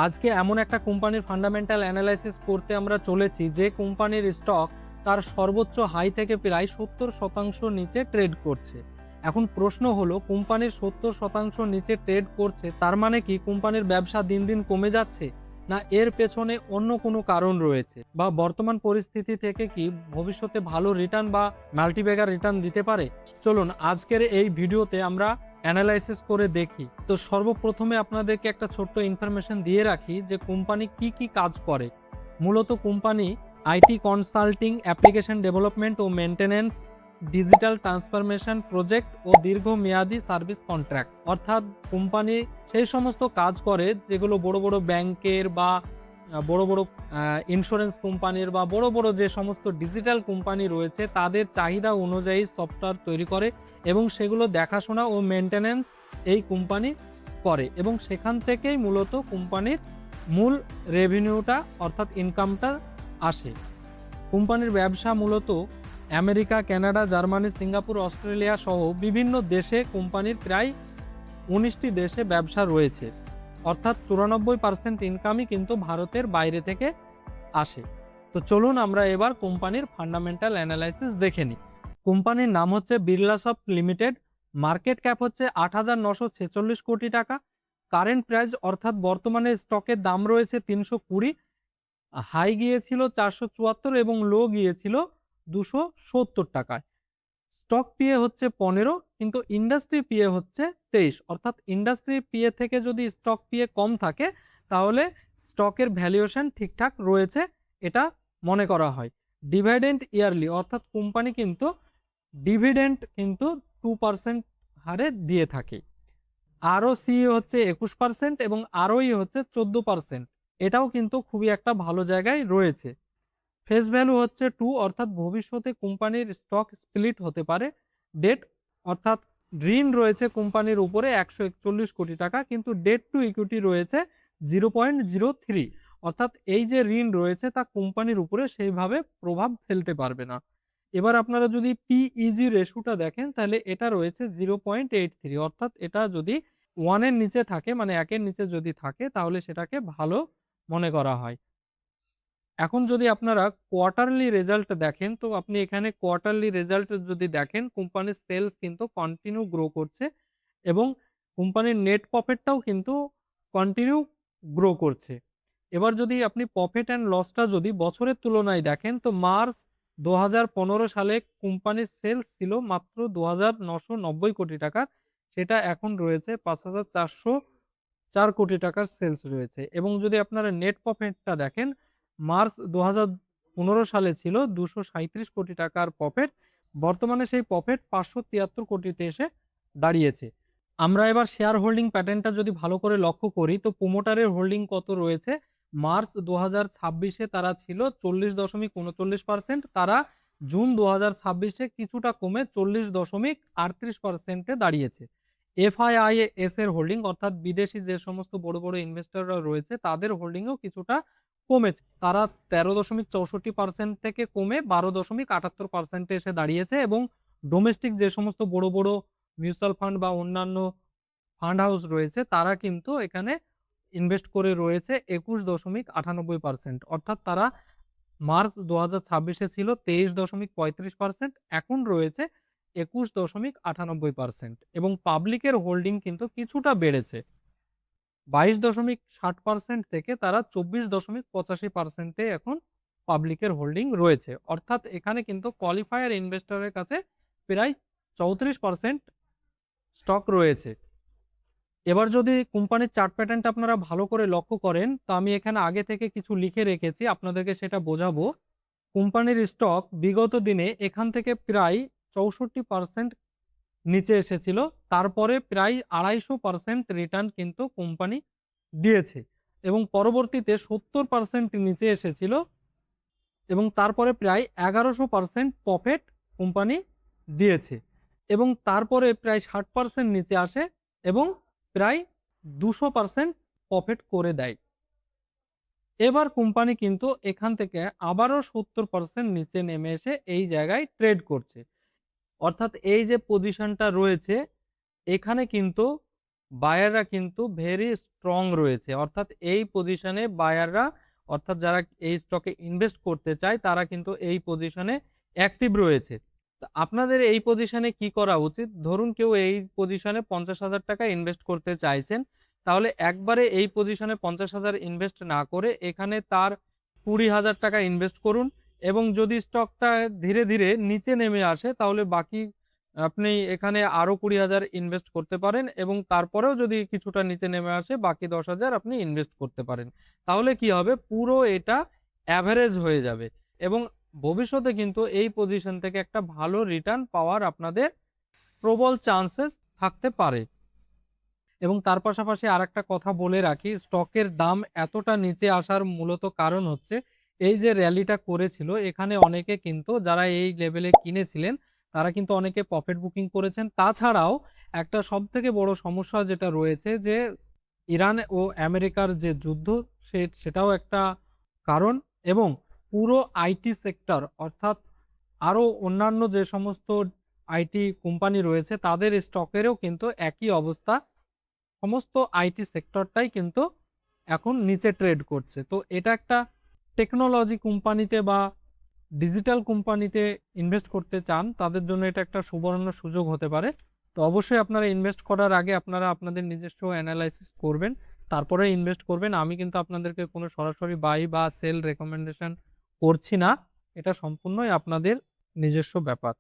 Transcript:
আজকে এমন একটা কোম্পানির ফান্ডামেন্টাল অ্যানালাইসিস করতে আমরা চলেছি যে কোম্পানির স্টক তার সর্বোচ্চ হাই থেকে প্রায় 70% নিচে ট্রেড করছে। এখন প্রশ্ন হলো, কোম্পানির 70% নিচে ট্রেড করছে, তার মানে কি কোম্পানির ব্যবসা দিন দিন কমে যাচ্ছে, না এর পেছনে অন্য কোনো কারণ রয়েছে, বা বর্তমান পরিস্থিতি থেকে কি ভবিষ্যতে ভালো রিটার্ন বা মাল্টিব্যাগার রিটার্ন দিতে পারে? চলুন আজকের এই ভিডিওতে আমরা অ্যানালাইসিস করে দেখি। তো সর্বপ্রথমে আপনাদেরকে একটা ছোট্ট ইনফরমেশন দিয়ে রাখি যে কোম্পানি কি কাজ করে। মূলত company IT consulting, application development ও মেনটেন্যান্স, ডিজিটাল ট্রান্সফরমেশন প্রজেক্ট ও দীর্ঘমেয়াদী সার্ভিস কন্ট্রাক্ট, অর্থাৎ কোম্পানি সেই সমস্ত কাজ করে যেগুলো বড় বড় ব্যাংকের বা বড় বড় ইন্স্যুরেন্স কোম্পানির বা বড় বড় যে সমস্ত ডিজিটাল কোম্পানি রয়েছে তাদের চাহিদা অনুযায়ী সফটওয়্যার তৈরি করে এবং সেগুলো দেখাশোনা ও মেনটেন্যান্স এই কোম্পানি করে, এবং সেখান থেকেই মূলত কোম্পানির মূল রেভিনিউটা অর্থাৎ ইনকামটা আসে। কোম্পানির ব্যবসা মূলত America, Canada, Germany, Singapore, Australia সহ বিভিন্ন দেশে কোম্পানির প্রায় 19টি দেশে ব্যবসা রয়েছে, অর্থাৎ 94% ইনকামই কিন্তু ভারতের বাইরে থেকে আসে। তো চলুন আমরা এবার কোম্পানির ফান্ডামেন্টাল অ্যানালাইসিস দেখে নিই। কোম্পানির নাম হচ্ছে বিড়লাসফট লিমিটেড। মার্কেট ক্যাপ হচ্ছে 8,946 কোটি টাকা। কারেন্ট প্রাইস অর্থাৎ বর্তমানে স্টকের দাম রয়েছে 320, হাই গিয়েছিল 474 এবং লো গিয়েছিল 270 টাকায়। স্টক পিএ হচ্ছে 15, কিন্তু ইন্ডাস্ট্রি পিএ হচ্ছে 23, অর্থাৎ ইন্ডাস্ট্রি পিএ থেকে যদি স্টক পিএ কম থাকে তাহলে স্টকের ভ্যালুয়েশন ঠিকঠাক রয়েছে এটা মনে করা হয়। ডিভিডেন্ড ইয়ারলি, অর্থাৎ কোম্পানি কিন্তু ডিভিডেন্ড কিন্তু 2% হারে দিয়ে থাকে। আরওসি হচ্ছে 21% এবং আরওই হচ্ছে 14%, এটাও কিন্তু খুবই একটা ভালো জায়গায় রয়েছে। ফেস ভ্যালু হচ্ছে 2, অর্থাৎ ভবিষ্যতে কোম্পানির স্টক স্প্লিট হতে পারে। ডেট অর্থাৎ ঋণ রয়েছে কোম্পানির উপরে 141 কোটি টাকা, কিন্তু ডেট টু ইকুইটি রয়েছে 0.03, অর্থাৎ এই যে ঋণ রয়েছে তা কোম্পানির উপরে সেইভাবে প্রভাব ফেলতে পারবে না। এবার আপনারা যদি পিইজি রেশিওটা দেখেন তাহলে এটা রয়েছে 0.83, অর্থাৎ এটা যদি 1 এর নিচে থাকে, মানে 1 এর নিচে যদি থাকে তাহলে সেটাকে ভালো মনে করা হয়। এখন যদি আপনারা কোয়ার্টারলি রেজাল্ট দেখেন, তো আপনি এখানে কোয়ার্টারলি রেজাল্ট যদি দেখেন, কোম্পানির সেলস কিন্তু কন্টিনিউ গ্রো করছে এবং কোম্পানির নেট প্রফিটটাও কিন্তু কন্টিনিউ গ্রো করছে। এবার যদি আপনি প্রফিট অ্যান্ড লসটা যদি বছরের তুলনায় দেখেন, তো মার্চ 2015 সালে কোম্পানির সেলস ছিল মাত্র 2,990 কোটি টাকার, সেটা এখন রয়েছে 5,404 কোটি টাকার সেলস রয়েছে। এবং যদি আপনারা নেট প্রফিটটা দেখেন, মার্চ 2015 সালে ছিল 237 কোটি টাকার প্রফিট। বর্তমানে সেই প্রফিট 573 কোটিতে এসে দাঁড়িয়েছে। আমরা এবার শেয়ার হোল্ডিং প্যাটার্নটা যদি ভালো করে লক্ষ্য করি, তো প্রোমোটারের হোল্ডিং কত রয়েছে? মার্চ 2026 এ তারা ছিল 40.39%, তারা জুন 2026 এ কিছুটা কমে 40.38% এ দাঁড়িয়েছে। এফআইআইএস এর হোল্ডিং, অর্থাৎ বিদেশি যে সমস্ত বড় বড় ইনভেস্টররা রয়েছে তাদের হোল্ডিংও কিছুটা কমেছে। তারা 13.64% থেকে কমে 12.78% এ এসে দাঁড়িয়েছে, এবং ডোমেস্টিক যে সমস্ত বড় বড় মিউচুয়াল ফান্ড বা অন্যান্য ফান্ড হাউস রয়েছে তারা কিন্তু এখানে ইনভেস্ট করে রয়েছে 21.98%, অর্থাৎ তারা মার্চ 2026 এ ছিল 23.35%, এখন রয়েছে 21.98%, এবং পাবলিকের হোল্ডিং কিন্তু কিছুটা বেড়েছে 22.60% থেকে তারা 24.85% এ এখন পাবলিকের হোল্ডিং রয়েছে। অর্থাৎ এখানে কিন্তু কোয়ালিফায়ার ইনভেস্টরের কাছে প্রায় 34% স্টক রয়েছে। এবার যদি কোম্পানির চার্ট প্যাটার্নটা আপনারা ভালো করে লক্ষ্য করেন, তো আমি এখানে আগে থেকে কিছু লিখে রেখেছি, আপনাদেরকে সেটা বোঝাবো। কোম্পানির স্টক বিগত দিনে এখান থেকে প্রায় 64% নিচে এসেছিল। তারপরে প্রায় 250% রিটার্ন কিন্তু কোম্পানি দিয়েছে, এবং পরবর্তীতে 70% নিচে এসেছিল, এবং তারপরে প্রায় 1100% প্রফিট কোম্পানি দিয়েছে, এবং তারপরে প্রায় 60% নিচে আসে এবং প্রায় 200% প্রফিট করে দেয়। এবার কোম্পানি কিন্তু এখান থেকে আবারও 70% নিচে নেমে এসে এই জায়গায় ট্রেড করছে। অর্থাৎ এই যে পজিশনটা রয়েছে এখানে কিন্তু বায়াররা কিন্তু ভেরি স্ট্রং রয়েছে। অর্থাৎ এই পজিশনে বায়াররা, অর্থাৎ যারা এই স্টকে ইনভেস্ট করতে চায় তারা কিন্তু এই পজিশনে অ্যাক্টিভ রয়েছে। তো আপনাদের এই পজিশনে কি করা উচিত? ধরুন কেউ এই পজিশনে ৳৫০,০০০ ইনভেস্ট করতে চাইছেন। তাহলে একবারে এই পজিশনে ৫০,০০০ ইনভেস্ট না করে এখানে তার ৳২০,০০০ ইনভেস্ট করুন এবং যদি স্টকটা ধীরে, ধীরে নিচে নেমে আসে তাহলে বাকি আপনি এখানে আরো ২০,০০০ ইনভেস্ট করতে পারেন এবং তারপরেও যদি কিছুটা নিচে নেমে আসে বাকি ১০,০০০ আপনি ইনভেস্ট করতে পারেন। তাহলে কি হবে? পুরো এটা এভারেজ হয়ে যাবে এবং ভবিষ্যতে কিন্তু এই পজিশন থেকে একটা ভালো রিটার্ন পাওয়ার আপনাদের প্রবল চান্সেস থাকতে পারে। এবং তার পাশাপাশি আরেকটা কথা বলে রাখি, স্টকের দাম এতটা নিচে আসার মূলত কারণ হচ্ছে এই যে র‍্যালিটা করেছিল এখানে অনেকে কিন্তু যারা এই লেভেলে কিনেছিলেন তারা কিন্তু অনেকে প্রফিট বুকিং করেছেন। তাছাড়াও একটা সবথেকে বড় সমস্যা যেটা রয়েছে যে ইরান ও আমেরিকার যে যুদ্ধ সেটাও একটা কারণ এবং পুরো আইটি সেক্টর অর্থাৎ আরো অন্যান্য যে সমস্ত আইটি কোম্পানি রয়েছে তাদের স্টকেরও কিন্তু একই অবস্থা। সমস্ত আইটি সেক্টরটাই কিন্তু এখন নিচে ট্রেড করছে। তো এটা একটা টেকনোলজি কোম্পানিতে বা ডিজিটাল কোম্পানিতে ইনভেস্ট করতে চান, তাদের জন্য এটা একটা সুবর্ণ সুযোগ হতে পারে। তো অবশ্যই আপনারা ইনভেস্ট করার আগে আপনারা আপনাদের নিজস্ব এনালাইসিস করবেন। তারপরে ইনভেস্ট করবেন। আমি কিন্তু আপনাদেরকে কোনো সরাসরি বাই বা সেল রেকমেন্ডেশন করছি না। এটা সম্পূর্ণই আপনাদের নিজস্ব ব্যাপার।